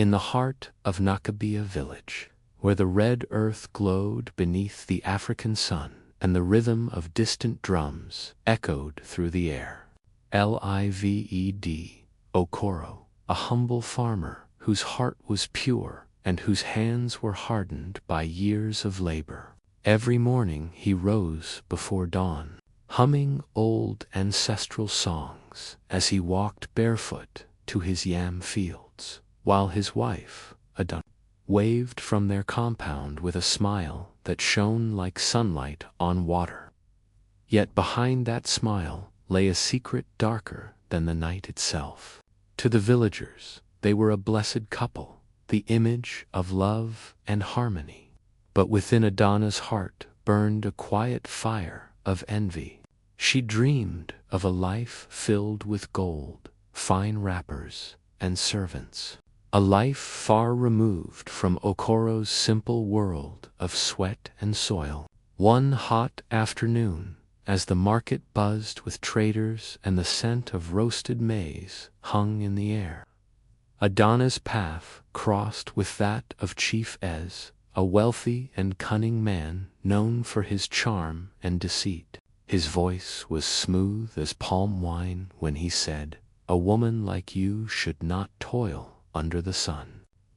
in the heart of Nakabia village, where the red earth glowed beneath the African sun, and the rhythm of distant drums echoed through the air. Lived Okoro, a humble farmer whose heart was pure and whose hands were hardened by years of labor. Every morning he rose before dawn, humming old ancestral songs as he walked barefoot to his yam fields, while his wife, Adana, waved from their compound with a smile that shone like sunlight on water. Yet behind that smile lay a secret darker than the night itself. To the villagers, they were a blessed couple, the image of love and harmony. But within Adana's heart burned a quiet fire of envy. She dreamed of a life filled with gold, fine wrappers, and servants. A life far removed from Okoro's simple world of sweat and soil. One hot afternoon, as the market buzzed with traders and the scent of roasted maize hung in the air, Adana's path crossed with that of Chief Ez, a wealthy and cunning man known for his charm and deceit. His voice was smooth as palm wine when he said, "A woman like you should not toil under the sun.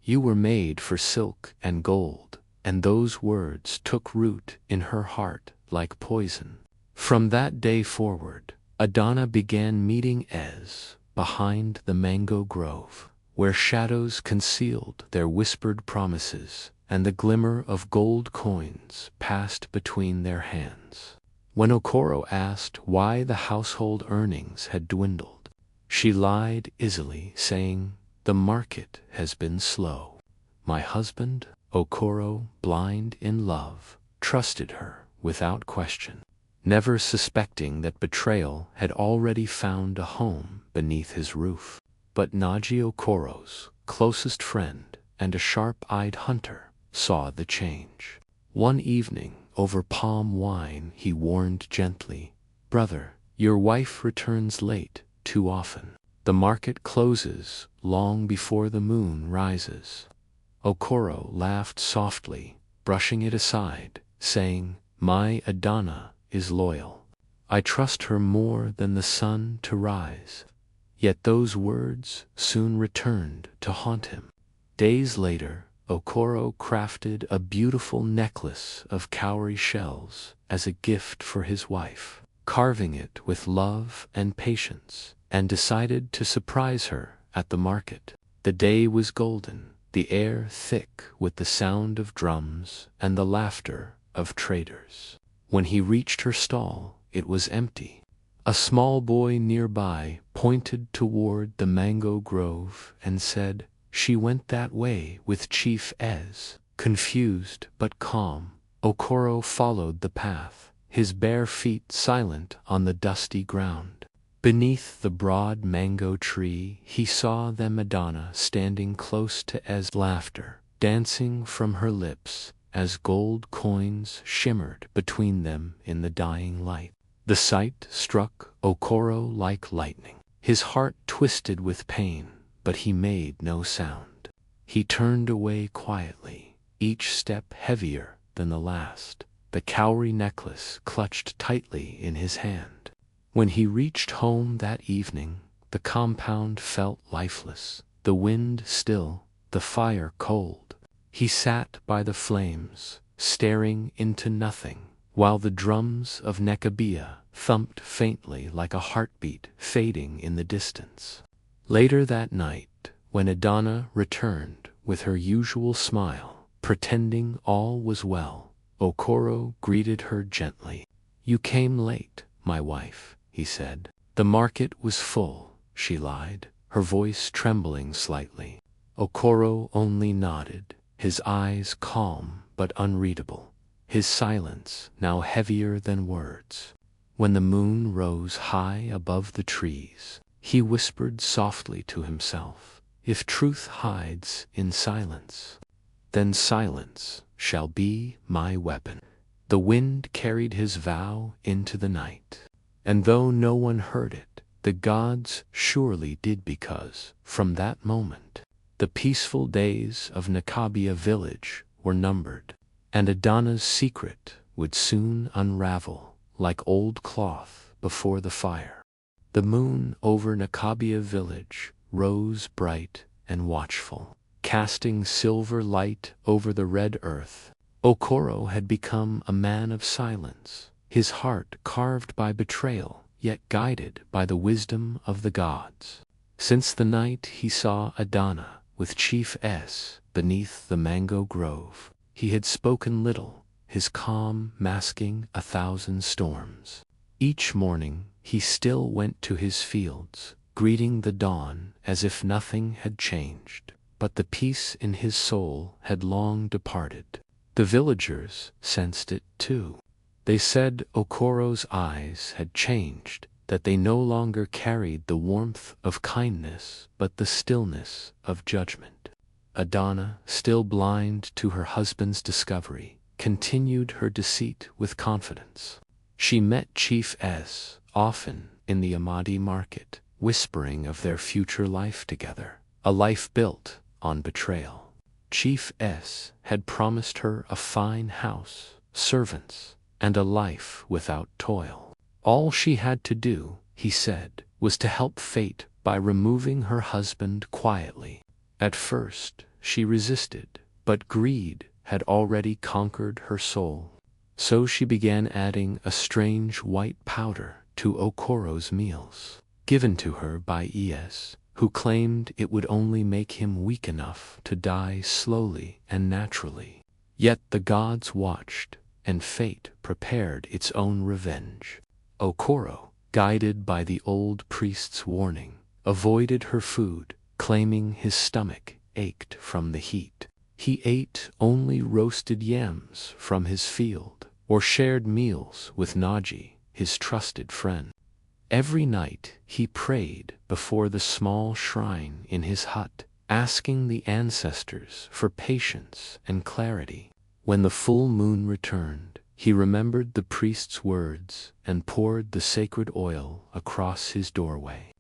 You were made for silk and gold," and those words took root in her heart like poison. From that day forward, Adana began meeting Ez behind the mango grove, where shadows concealed their whispered promises and the glimmer of gold coins passed between their hands. When Okoro asked why the household earnings had dwindled, she lied easily, saying, "The market has been slow." My husband, Okoro, blind in love, trusted her without question, never suspecting that betrayal had already found a home beneath his roof. But Naji, Okoro's closest friend and a sharp-eyed hunter, saw the change. One evening, over palm wine, he warned gently, "Brother, your wife returns late too often. The market closes long before the moon rises." Okoro laughed softly, brushing it aside, saying, "My Adana is loyal. I trust her more than the sun to rise." Yet those words soon returned to haunt him. Days later, Okoro crafted a beautiful necklace of cowrie shells as a gift for his wife, carving it with love and patience, and decided to surprise her at the market. The day was golden, the air thick with the sound of drums and the laughter of traders. When he reached her stall, it was empty. A small boy nearby pointed toward the mango grove and said, "She went that way with Chief Ez." Confused but calm, Okoro followed the path, his bare feet silent on the dusty ground. Beneath the broad mango tree, he saw them, Adana standing close to Ez, laughter dancing from her lips as gold coins shimmered between them in the dying light. The sight struck Okoro like lightning. His heart twisted with pain, but he made no sound. He turned away quietly, each step heavier than the last, the cowrie necklace clutched tightly in his hand. When he reached home that evening, the compound felt lifeless, the wind still, the fire cold. He sat by the flames, staring into nothing, while the drums of Nakabia thumped faintly like a heartbeat fading in the distance. Later that night, when Adana returned with her usual smile, pretending all was well, Okoro greeted her gently. "You came late, my wife," he said. "The market was full," she lied, her voice trembling slightly. Okoro only nodded, his eyes calm but unreadable, his silence now heavier than words. When the moon rose high above the trees, he whispered softly to himself, "If truth hides in silence, then silence shall be my weapon." The wind carried his vow into the night, and though no one heard it, the gods surely did, because, from that moment, The peaceful days of Nakabia village were numbered, and Adana's secret would soon unravel like old cloth before the fire. The moon over Nakabia village rose bright and watchful, casting silver light over the red earth. Okoro had become a man of silence, his heart carved by betrayal, yet guided by the wisdom of the gods. Since the night he saw Adana with Chief S beneath the mango grove, he had spoken little, his calm masking 1,000 storms. Each morning he still went to his fields, greeting the dawn as if nothing had changed, but the peace in his soul had long departed. The villagers sensed it too. They said Okoro's eyes had changed, that they no longer carried the warmth of kindness but the stillness of judgment. Adana, still blind to her husband's discovery, continued her deceit with confidence. She met Chief S often in the Amadi market, whispering of their future life together, a life built on betrayal. Chief S had promised her a fine house, servants, and a life without toil. All she had to do, he said, was to help fate by removing her husband quietly. At first, she resisted, but greed had already conquered her soul. So she began adding a strange white powder to Okoro's meals, given to her by Es, who claimed it would only make him weak enough to die slowly and naturally. Yet the gods watched, and fate prepared its own revenge. Okoro, guided by the old priest's warning, avoided her food, claiming his stomach ached from the heat. He ate only roasted yams from his field, or shared meals with Naji, his trusted friend. Every night he prayed before the small shrine in his hut, asking the ancestors for patience and clarity. When the full moon returned, he remembered the priest's words and poured the sacred oil across his doorway.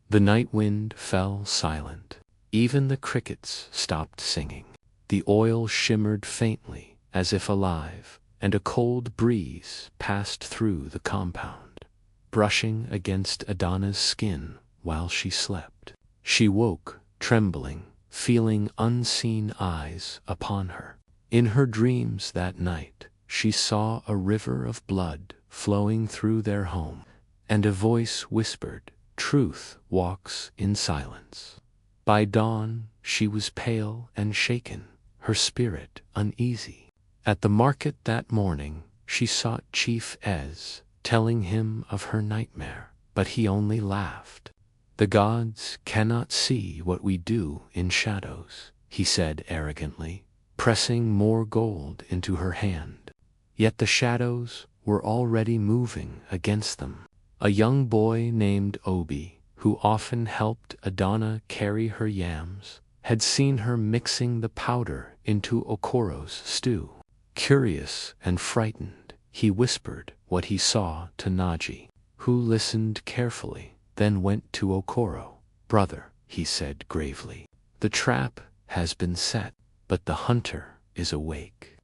The night wind fell silent. Even the crickets stopped singing. The oil shimmered faintly, as if alive, and a cold breeze passed through the compound, brushing against Adana's skin while she slept. She woke, trembling, feeling unseen eyes upon her. In her dreams that night, she saw a river of blood flowing through their home, and a voice whispered, "Truth walks in silence." By dawn, she was pale and shaken, her spirit uneasy. At the market that morning, she sought Chief Ez, telling him of her nightmare, but he only laughed. "The gods cannot see what we do in shadows," he said arrogantly, pressing more gold into her hand. Yet the shadows were already moving against them. A young boy named Obi, who often helped Adana carry her yams, had seen her mixing the powder into Okoro's stew. Curious and frightened, he whispered what he saw to Naji, who listened carefully, then went to Okoro. "Brother," he said gravely, "the trap has been set, but the hunter is awake."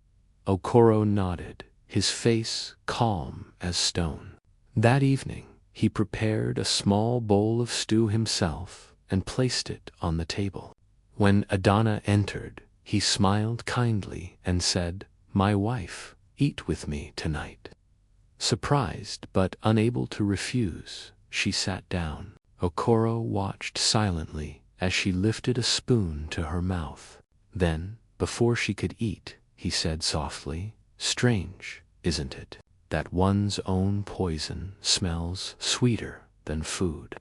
Okoro nodded, his face calm as stone. That evening, he prepared a small bowl of stew himself and placed it on the table. When Adana entered, he smiled kindly and said, "My wife, eat with me tonight." Surprised but unable to refuse, she sat down. Okoro watched silently as she lifted a spoon to her mouth. Then, before she could eat, he said softly, "Strange, isn't it, that one's own poison smells sweeter than food?"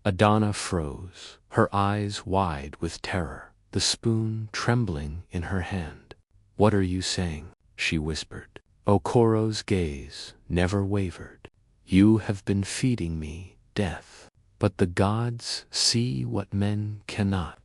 Adana froze, her eyes wide with terror, the spoon trembling in her hand. "What are you saying?" she whispered. Okoro's gaze never wavered. "You have been feeding me death, but the gods see what men cannot."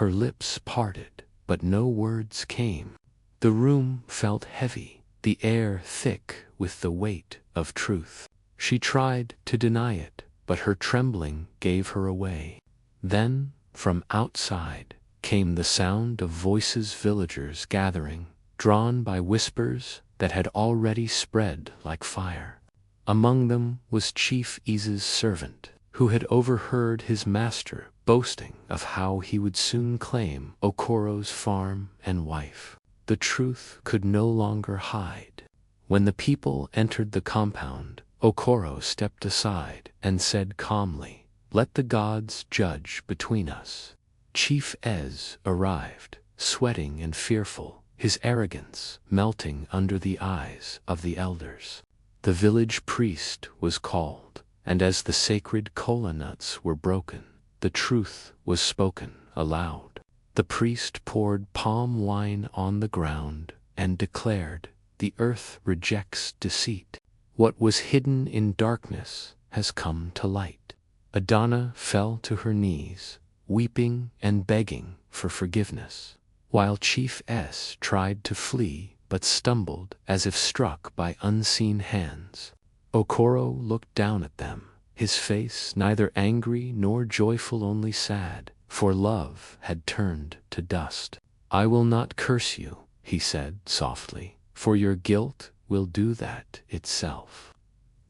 Her lips parted, but no words came. The room felt heavy, the air thick with the weight of truth. She tried to deny it, but her trembling gave her away. Then, from outside, came the sound of voices, villagers gathering, drawn by whispers that had already spread like fire. Among them was Chief Eze's servant, who had overheard his master boasting of how he would soon claim Okoro's farm and wife. The truth could no longer hide. When the people entered the compound, Okoro stepped aside and said calmly, "Let the gods judge between us." Chief Ez arrived, sweating and fearful, his arrogance melting under the eyes of the elders. The village priest was called, and as the sacred kola nuts were broken, the truth was spoken aloud. The priest poured palm wine on the ground and declared, "The earth rejects deceit. What was hidden in darkness has come to light." Adana fell to her knees, weeping and begging for forgiveness, while Chief S tried to flee but stumbled as if struck by unseen hands. Okoro looked down at them, his face neither angry nor joyful, only sad, for love had turned to dust. "I will not curse you," he said softly, "for your guilt will do that itself."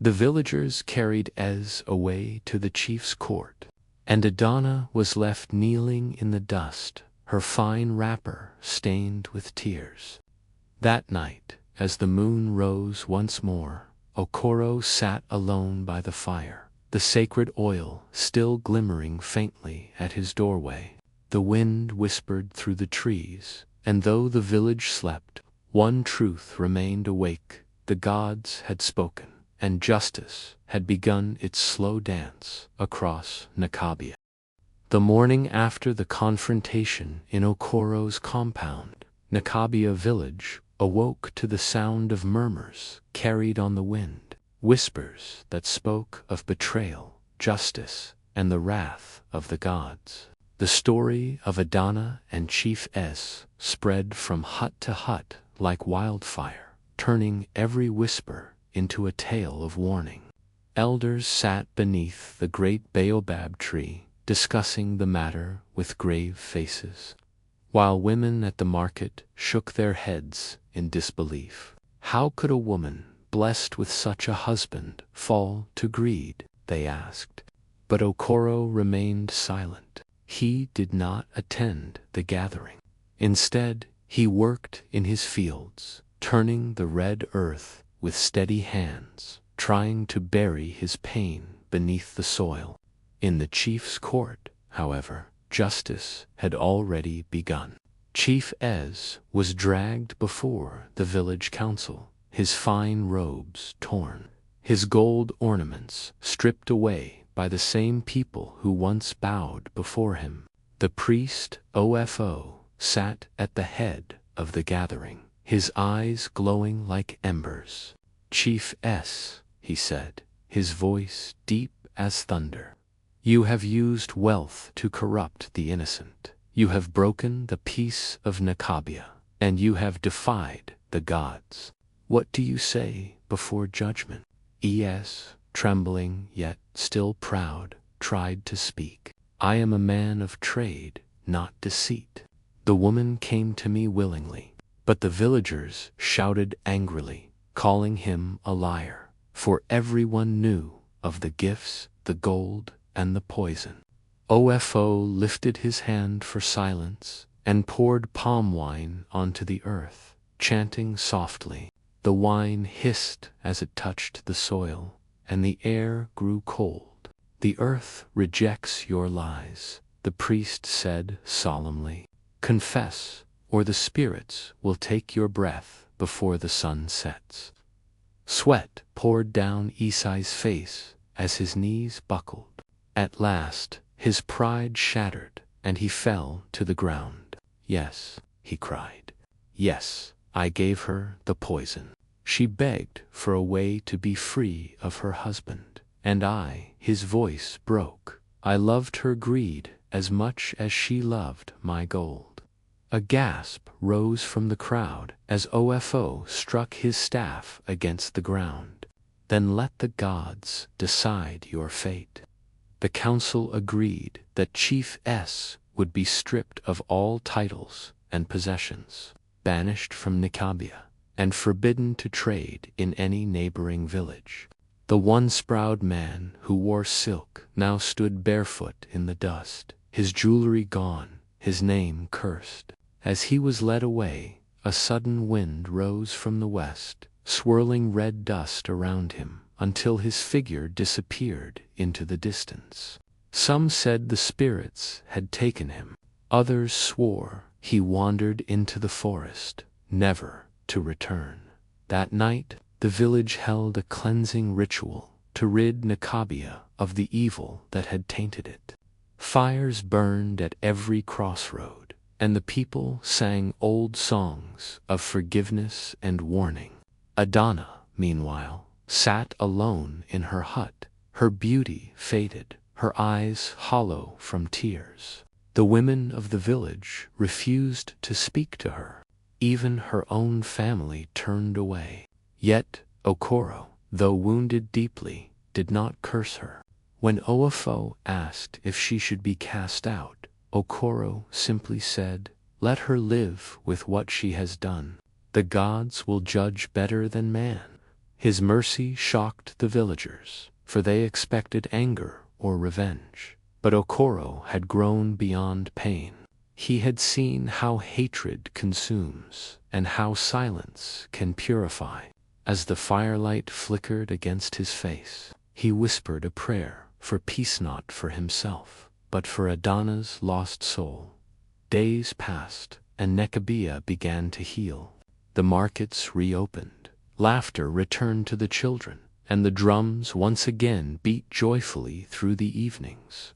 The villagers carried Ez away to the chief's court, and Adana was left kneeling in the dust, her fine wrapper stained with tears. That night, as the moon rose once more, Okoro sat alone by the fire, the sacred oil still glimmering faintly at his doorway. The wind whispered through the trees, and though the village slept, one truth remained awake: the gods had spoken, and justice had begun its slow dance across Nakabia. The morning after the confrontation in Okoro's compound, Nakabia village awoke to the sound of murmurs carried on the wind, whispers that spoke of betrayal, justice, and the wrath of the gods. The story of Adana and Chief S spread from hut to hut like wildfire, turning every whisper into a tale of warning. Elders sat beneath the great baobab tree, discussing the matter with grave faces, while women at the market shook their heads in disbelief. How could a woman, blessed with such a husband, fall to greed? They asked. But Okoro remained silent. He did not attend the gathering. Instead, he worked in his fields, turning the red earth with steady hands, trying to bury his pain beneath the soil. In the chief's court, however, justice had already begun. Chief Ez was dragged before the village council, his fine robes torn, his gold ornaments stripped away by the same people who once bowed before him. The priest Ofo sat at the head of the gathering, his eyes glowing like embers. "Chief S," he said, his voice deep as thunder, "you have used wealth to corrupt the innocent. You have broken the peace of Nakabia, and you have defied the gods. What do you say before judgment?" Es, trembling yet still proud, tried to speak. "I am a man of trade, not deceit. The woman came to me willingly." But the villagers shouted angrily, calling him a liar, for everyone knew of the gifts, the gold, and the poison. Ofo lifted his hand for silence and poured palm wine onto the earth, chanting softly. The wine hissed as it touched the soil, and the air grew cold. "The earth rejects your lies," the priest said solemnly. "Confess, or the spirits will take your breath before the sun sets." Sweat poured down Isai's face as his knees buckled. At last, his pride shattered, and he fell to the ground. "Yes," he cried. "Yes, I gave her the poison. She begged for a way to be free of her husband, and his voice broke, I loved her greed as much as she loved my gold." A gasp rose from the crowd as Ofo struck his staff against the ground. "Then let the gods decide your fate." The council agreed that Chief S would be stripped of all titles and possessions, banished from Nicosia, and forbidden to trade in any neighboring village. The once proud man who wore silk now stood barefoot in the dust, his jewelry gone, his name cursed. As he was led away, a sudden wind rose from the west, swirling red dust around him until his figure disappeared into the distance. Some said the spirits had taken him. Others swore he wandered into the forest, never to return. That night, the village held a cleansing ritual to rid Nicosia of the evil that had tainted it. Fires burned at every crossroad, and the people sang old songs of forgiveness and warning. Adana, meanwhile, sat alone in her hut, her beauty faded, her eyes hollow from tears. The women of the village refused to speak to her. Even her own family turned away. Yet Okoro, though wounded deeply, did not curse her. When Oafo asked if she should be cast out, Okoro simply said, "Let her live with what she has done. The gods will judge better than man." His mercy shocked the villagers, for they expected anger or revenge. But Okoro had grown beyond pain. He had seen how hatred consumes and how silence can purify. As the firelight flickered against his face, he whispered a prayer for peace, not for himself, but for Adana's lost soul. Days passed, and Nicosia began to heal. The markets reopened, laughter returned to the children, and the drums once again beat joyfully through the evenings.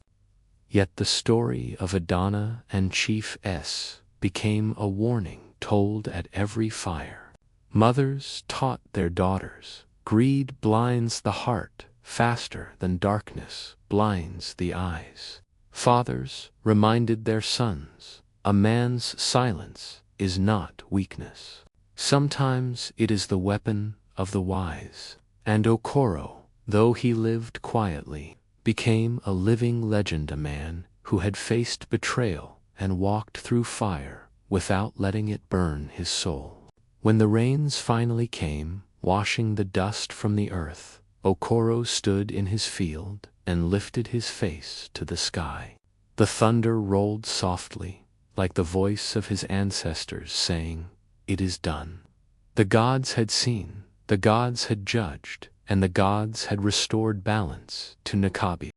Yet the story of Adana and Chief S became a warning told at every fire. Mothers taught their daughters, greed blinds the heart faster than darkness blinds the eyes. Fathers reminded their sons, a man's silence is not weakness. Sometimes it is the weapon of the wise. And Okoro, though he lived quietly, became a living legend, a man who had faced betrayal and walked through fire without letting it burn his soul. When the rains finally came, washing the dust from the earth, Okoro stood in his field and lifted his face to the sky. The thunder rolled softly, like the voice of his ancestors saying, "It is done." The gods had seen, the gods had judged, and the gods had restored balance to Nicosia.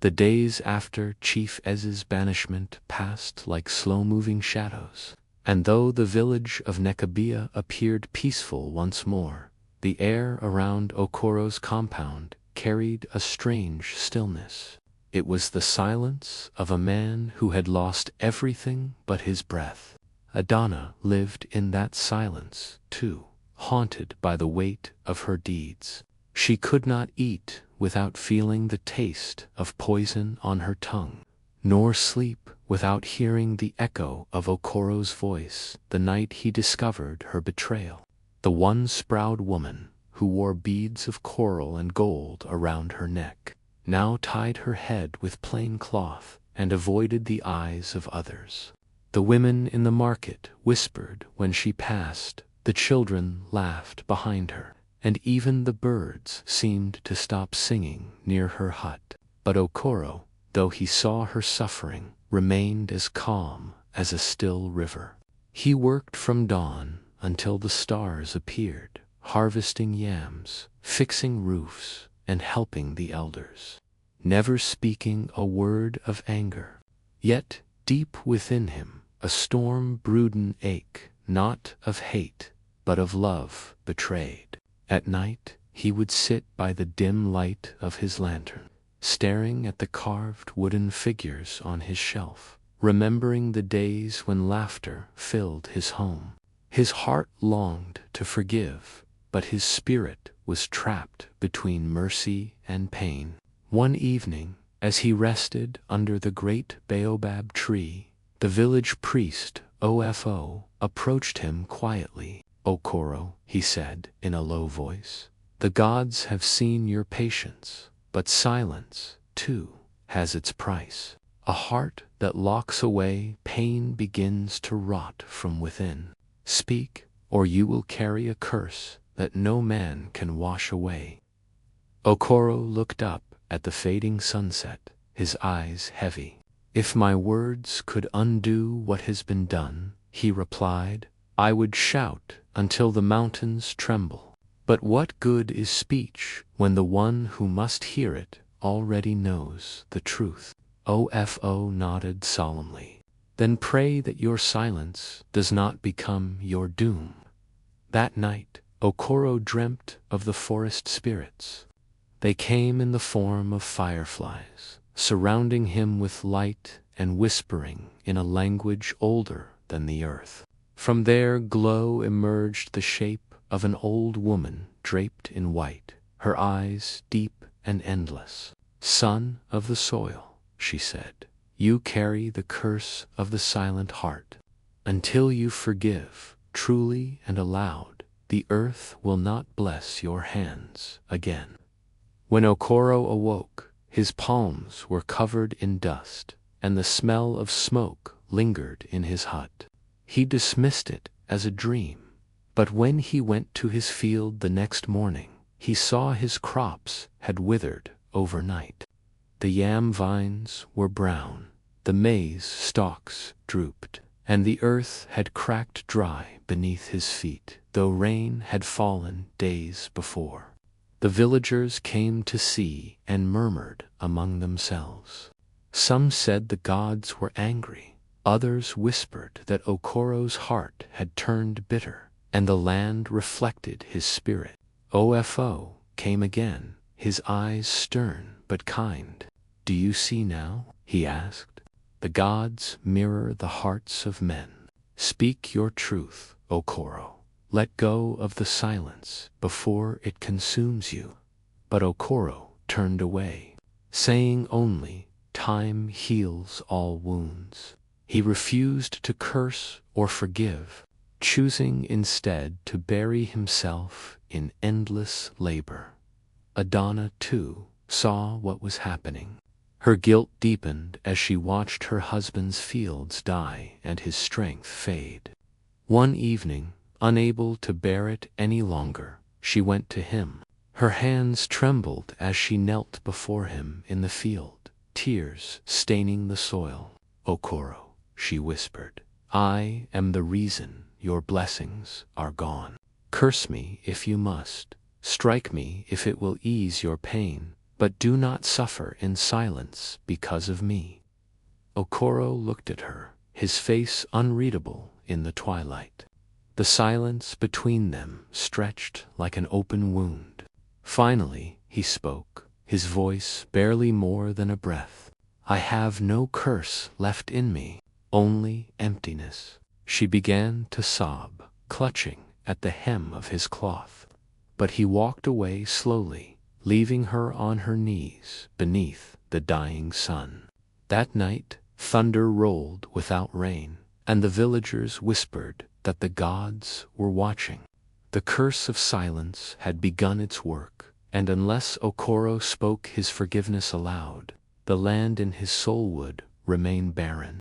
The days after Chief Ez's banishment passed like slow-moving shadows, and though the village of Nicosia appeared peaceful once more, the air around Okoro's compound carried a strange stillness. It was the silence of a man who had lost everything but his breath. Adana lived in that silence, too, haunted by the weight of her deeds. She could not eat without feeling the taste of poison on her tongue, nor sleep without hearing the echo of Okoro's voice the night he discovered her betrayal. The once proud woman, who wore beads of coral and gold around her neck, now tied her head with plain cloth and avoided the eyes of others. The women in the market whispered when she passed, the children laughed behind her, and even the birds seemed to stop singing near her hut. But Okoro, though he saw her suffering, remained as calm as a still river. He worked from dawn until the stars appeared, harvesting yams, fixing roofs, and helping the elders, never speaking a word of anger. Yet, deep within him, a storm brewed an ache, not of hate, but of love betrayed. At night, he would sit by the dim light of his lantern, staring at the carved wooden figures on his shelf, remembering the days when laughter filled his home. His heart longed to forgive, but his spirit was trapped between mercy and pain. One evening, as he rested under the great baobab tree, the village priest, Ofo, approached him quietly. "Okoro," he said in a low voice, "the gods have seen your patience, but silence, too, has its price. A heart that locks away pain begins to rot from within. Speak, or you will carry a curse that no man can wash away. Okoro looked up at the fading sunset, his eyes heavy. If my words could undo what has been done, he replied, I would shout until the mountains tremble. But what good is speech when the one who must hear it already knows the truth? OFO nodded solemnly. Then pray that your silence does not become your doom. That night, Okoro dreamt of the forest spirits. They came in the form of fireflies, surrounding him with light and whispering in a language older than the earth. From their glow emerged the shape of an old woman draped in white, her eyes deep and endless. Son of the soil, she said, you carry the curse of the silent heart. Until you forgive, truly and aloud, the earth will not bless your hands again. When Okoro awoke, his palms were covered in dust, and the smell of smoke lingered in his hut. He dismissed it as a dream, but when he went to his field the next morning, he saw his crops had withered overnight. The yam vines were brown, the maize stalks drooped, and the earth had cracked dry beneath his feet, though rain had fallen days before. The villagers came to see and murmured among themselves. Some said the gods were angry, others whispered that Okoro's heart had turned bitter, and the land reflected his spirit. OFO came again, his eyes stern but kind. Do you see now? He asked. The gods mirror the hearts of men. Speak your truth, Okoro. Let go of the silence before it consumes you. But Okoro turned away, saying only, time heals all wounds. He refused to curse or forgive, choosing instead to bury himself in endless labor. Adana, too, saw what was happening. Her guilt deepened as she watched her husband's fields die and his strength fade. One evening, unable to bear it any longer, she went to him. Her hands trembled as she knelt before him in the field, tears staining the soil. Okoro, she whispered, I am the reason your blessings are gone. Curse me if you must, strike me if it will ease your pain, but do not suffer in silence because of me. Okoro looked at her, his face unreadable in the twilight. The silence between them stretched like an open wound. Finally, he spoke, his voice barely more than a breath. I have no curse left in me, only emptiness. She began to sob, clutching at the hem of his cloth. But he walked away slowly, leaving her on her knees beneath the dying sun. That night, thunder rolled without rain, and the villagers whispered that the gods were watching. The curse of silence had begun its work, and unless Okoro spoke his forgiveness aloud, the land in his soul would remain barren.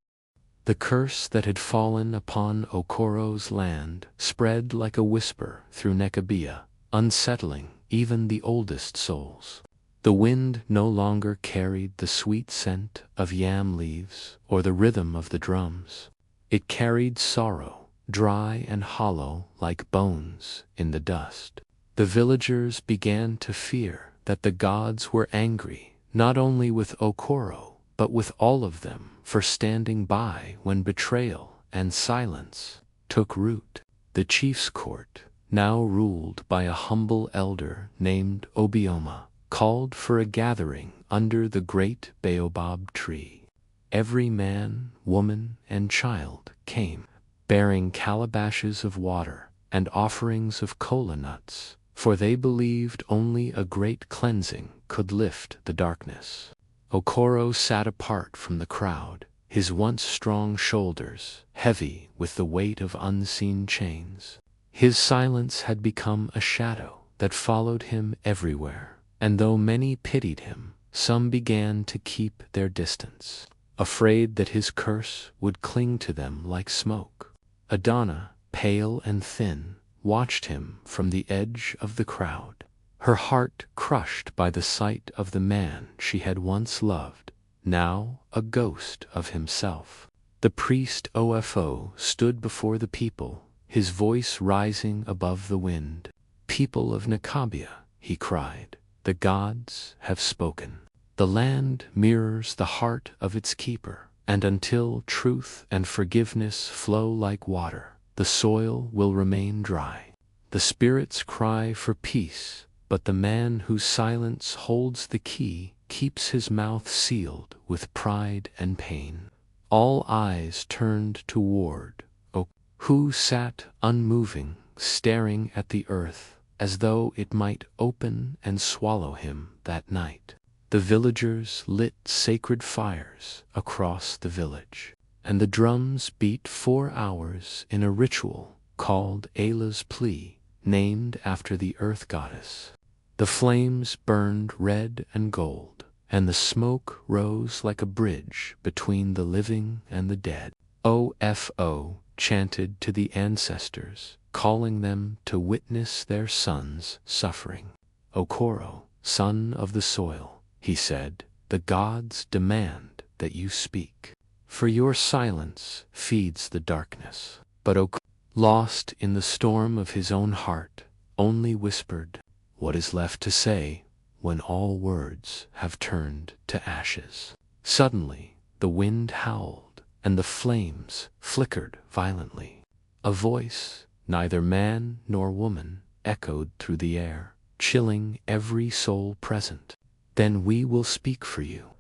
The curse that had fallen upon Okoro's land spread like a whisper through Nekabia, unsettling even the oldest souls. The wind no longer carried the sweet scent of yam leaves or the rhythm of the drums. It carried sorrow, dry and hollow like bones in the dust. The villagers began to fear that the gods were angry, not only with Okoro, but with all of them for standing by when betrayal and silence took root. The chief's court, now ruled by a humble elder named Obioma, called for a gathering under the great baobab tree. Every man, woman, and child came, bearing calabashes of water and offerings of kola nuts, for they believed only a great cleansing could lift the darkness. Okoro sat apart from the crowd, his once strong shoulders heavy with the weight of unseen chains. His silence had become a shadow that followed him everywhere, and though many pitied him, some began to keep their distance. afraid that his curse would cling to them like smoke. Adana, pale and thin, watched him from the edge of the crowd, her heart crushed by the sight of the man she had once loved, now a ghost of himself. The priest Ofo stood before the people, his voice rising above the wind. "People of Nicosia," he cried, "the gods have spoken. The land mirrors the heart of its keeper, and until truth and forgiveness flow like water, the soil will remain dry. The spirits cry for peace, but the man whose silence holds the key keeps his mouth sealed with pride and pain." All eyes turned toward Okoro, who sat unmoving, staring at the earth as though it might open and swallow him that night. The villagers lit sacred fires across the village, and the drums beat 4 hours in a ritual called Ayla's Plea, named after the earth goddess. The flames burned red and gold, and the smoke rose like a bridge between the living and the dead. Ofo chanted to the ancestors, calling them to witness their son's suffering. "Okoro, son of the soil," he said, "the gods demand that you speak. For your silence feeds the darkness." But Okoro, lost in the storm of his own heart, only whispered, "What is left to say when all words have turned to ashes?" Suddenly, the wind howled, and the flames flickered violently. A voice, neither man nor woman, echoed through the air, chilling every soul present. "Then we will speak for you."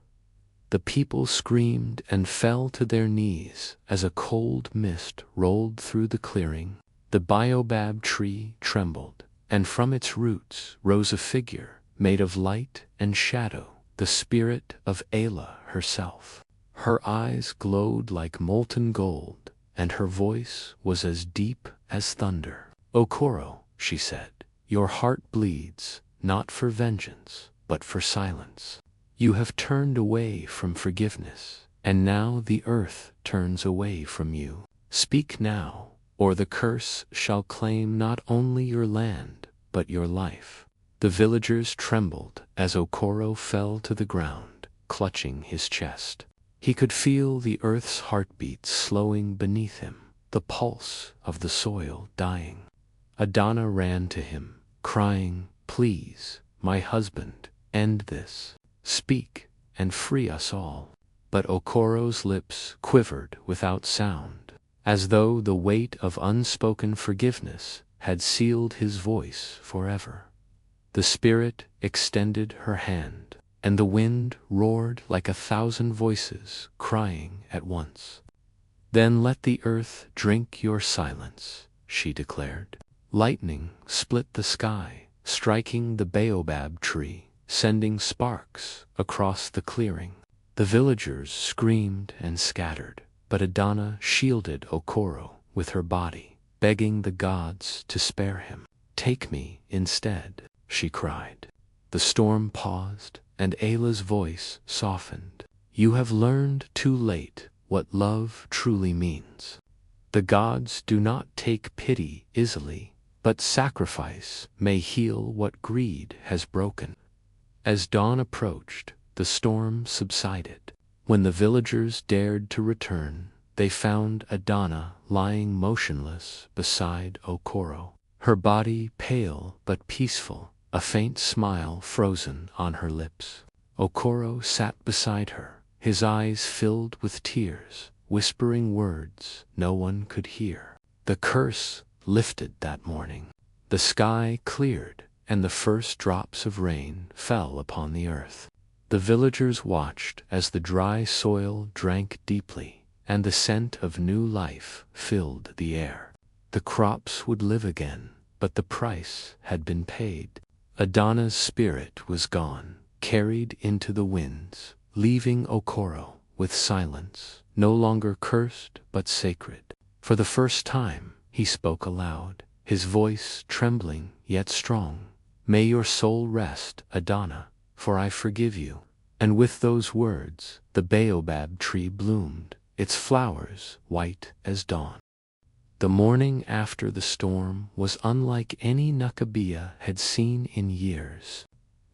The people screamed and fell to their knees as a cold mist rolled through the clearing. The baobab tree trembled, and from its roots rose a figure made of light and shadow, the spirit of Ayla herself. Her eyes glowed like molten gold, and her voice was as deep as thunder. "Okoro," she said, "your heart bleeds, not for vengeance, but for silence. You have turned away from forgiveness, and now the earth turns away from you. Speak now, or the curse shall claim not only your land, but your life." The villagers trembled as Okoro fell to the ground, clutching his chest. He could feel the earth's heartbeat slowing beneath him, the pulse of the soil dying. Adana ran to him, crying, "Please, my husband, end this. Speak and free us all." But Okoro's lips quivered without sound, as though the weight of unspoken forgiveness had sealed his voice forever. The spirit extended her hand, and the wind roared like 1,000 voices crying at once. "Then let the earth drink your silence," she declared. Lightning split the sky, striking the baobab tree, sending sparks across the clearing. The villagers screamed and scattered, but Adana shielded Okoro with her body, begging the gods to spare him. "Take me instead," she cried. The storm paused, and Ayla's voice softened. "You have learned too late what love truly means. The gods do not take pity easily, but sacrifice may heal what greed has broken." As dawn approached, the storm subsided. When the villagers dared to return, they found Adana lying motionless beside Okoro, her body pale but peaceful, a faint smile frozen on her lips. Okoro sat beside her, his eyes filled with tears, whispering words no one could hear. The curse lifted that morning. The sky cleared, and the first drops of rain fell upon the earth. The villagers watched as the dry soil drank deeply, and the scent of new life filled the air. The crops would live again, but the price had been paid. Adana's spirit was gone, carried into the winds, leaving Okoro with silence, no longer cursed but sacred. For the first time, he spoke aloud, his voice trembling yet strong. "May your soul rest, Adana, for I forgive you." And with those words, the baobab tree bloomed, its flowers white as dawn. The morning after the storm was unlike any Nucabia had seen in years.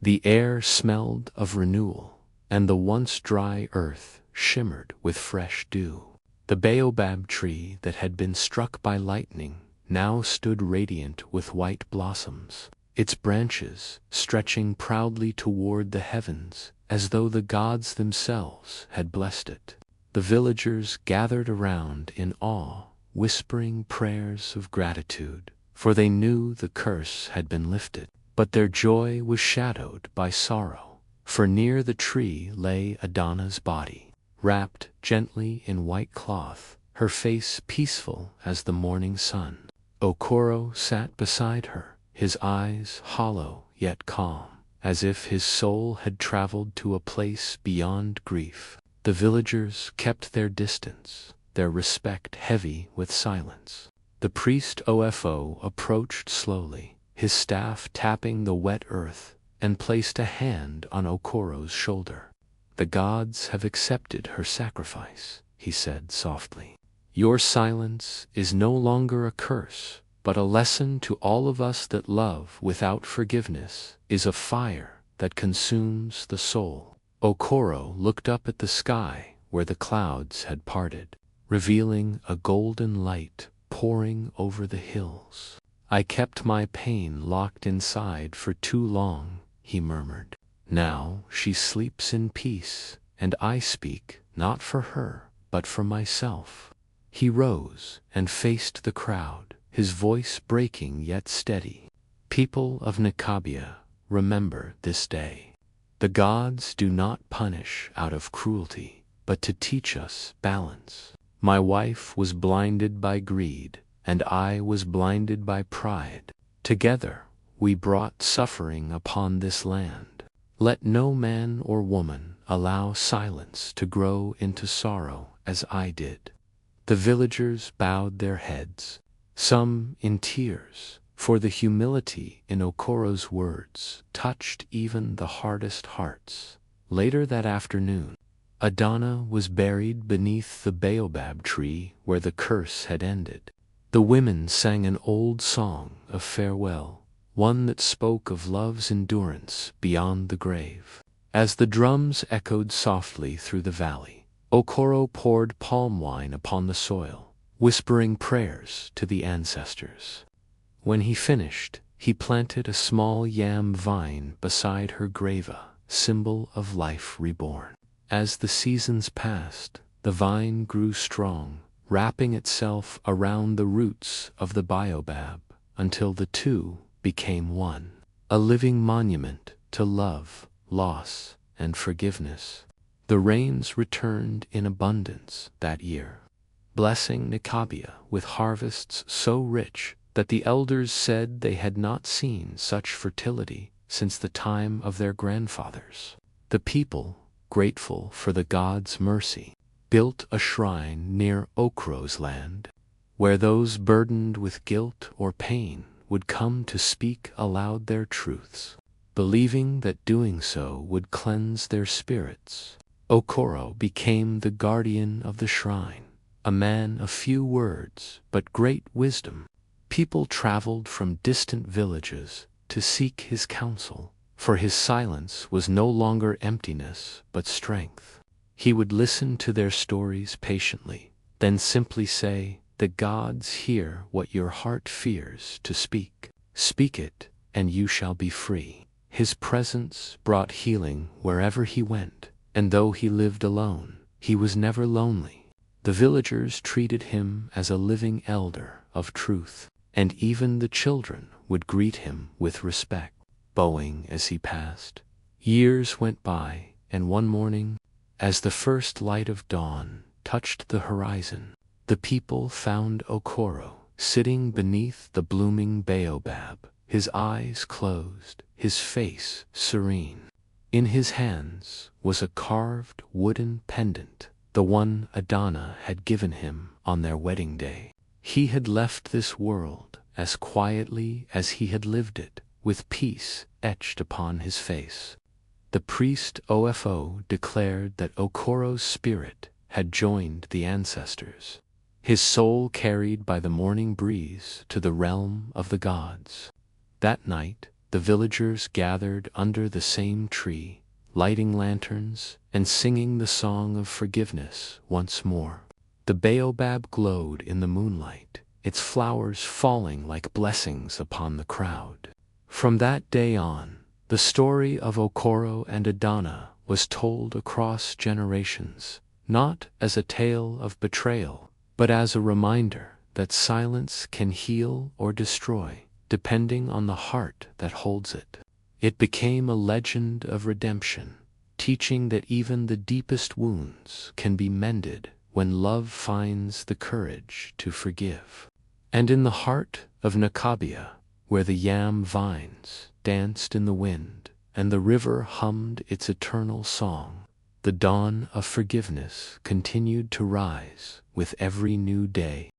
The air smelled of renewal, and the once dry earth shimmered with fresh dew. The baobab tree that had been struck by lightning now stood radiant with white blossoms, its branches stretching proudly toward the heavens as though the gods themselves had blessed it. The villagers gathered around in awe, whispering prayers of gratitude, for they knew the curse had been lifted. But their joy was shadowed by sorrow, for near the tree lay Adana's body, wrapped gently in white cloth, her face peaceful as the morning sun. Okoro sat beside her, his eyes hollow yet calm, as if his soul had traveled to a place beyond grief. The villagers kept their distance, their respect heavy with silence. The priest Ofo approached slowly, his staff tapping the wet earth, and placed a hand on Okoro's shoulder. "The gods have accepted her sacrifice," he said softly. "Your silence is no longer a curse, but a lesson to all of us that love without forgiveness is a fire that consumes the soul." Okoro looked up at the sky where the clouds had parted, revealing a golden light pouring over the hills. "I kept my pain locked inside for too long," he murmured. "Now she sleeps in peace, and I speak not for her, but for myself." He rose and faced the crowd, his voice breaking yet steady. "People of Nucabia, remember this day. The gods do not punish out of cruelty, but to teach us balance. My wife was blinded by greed, and I was blinded by pride. Together we brought suffering upon this land. Let no man or woman allow silence to grow into sorrow as I did." The villagers bowed their heads, some in tears, for the humility in Okoro's words touched even the hardest hearts. Later that afternoon, Adana was buried beneath the baobab tree where the curse had ended. The women sang an old song of farewell, one that spoke of love's endurance beyond the grave. As the drums echoed softly through the valley, Okoro poured palm wine upon the soil, whispering prayers to the ancestors. When he finished, he planted a small yam vine beside her grava, symbol of life reborn. As the seasons passed, the vine grew strong, wrapping itself around the roots of the baobab until the two became one, a living monument to love, loss, and forgiveness. The rains returned in abundance that year, blessing Nucabia with harvests so rich that the elders said they had not seen such fertility since the time of their grandfathers. The people, grateful for the gods' mercy, built a shrine near Okro's land, where those burdened with guilt or pain would come to speak aloud their truths, believing that doing so would cleanse their spirits. Okoro became the guardian of the shrine, a man of few words but great wisdom. People traveled from distant villages to seek his counsel, for his silence was no longer emptiness but strength. He would listen to their stories patiently, then simply say, "The gods hear what your heart fears to speak. Speak it, and you shall be free." His presence brought healing wherever he went, and though he lived alone, he was never lonely. The villagers treated him as a living elder of truth, and even the children would greet him with respect, bowing as he passed. Years went by, and one morning, as the first light of dawn touched the horizon, the people found Okoro sitting beneath the blooming baobab, his eyes closed, his face serene. In his hands was a carved wooden pendant, the one Adana had given him on their wedding day. He had left this world as quietly as he had lived it, with peace etched upon his face. the priest Ofo declared that Okoro's spirit had joined the ancestors, his soul carried by the morning breeze to the realm of the gods. That night, the villagers gathered under the same tree, lighting lanterns and singing the song of forgiveness once more. The baobab glowed in the moonlight, its flowers falling like blessings upon the crowd. From that day on, the story of Okoro and Adana was told across generations, not as a tale of betrayal, but as a reminder that silence can heal or destroy, depending on the heart that holds it. It became a legend of redemption, teaching that even the deepest wounds can be mended when love finds the courage to forgive. And in the heart of Nakabia, where the yam vines danced in the wind and the river hummed its eternal song, the dawn of forgiveness continued to rise with every new day.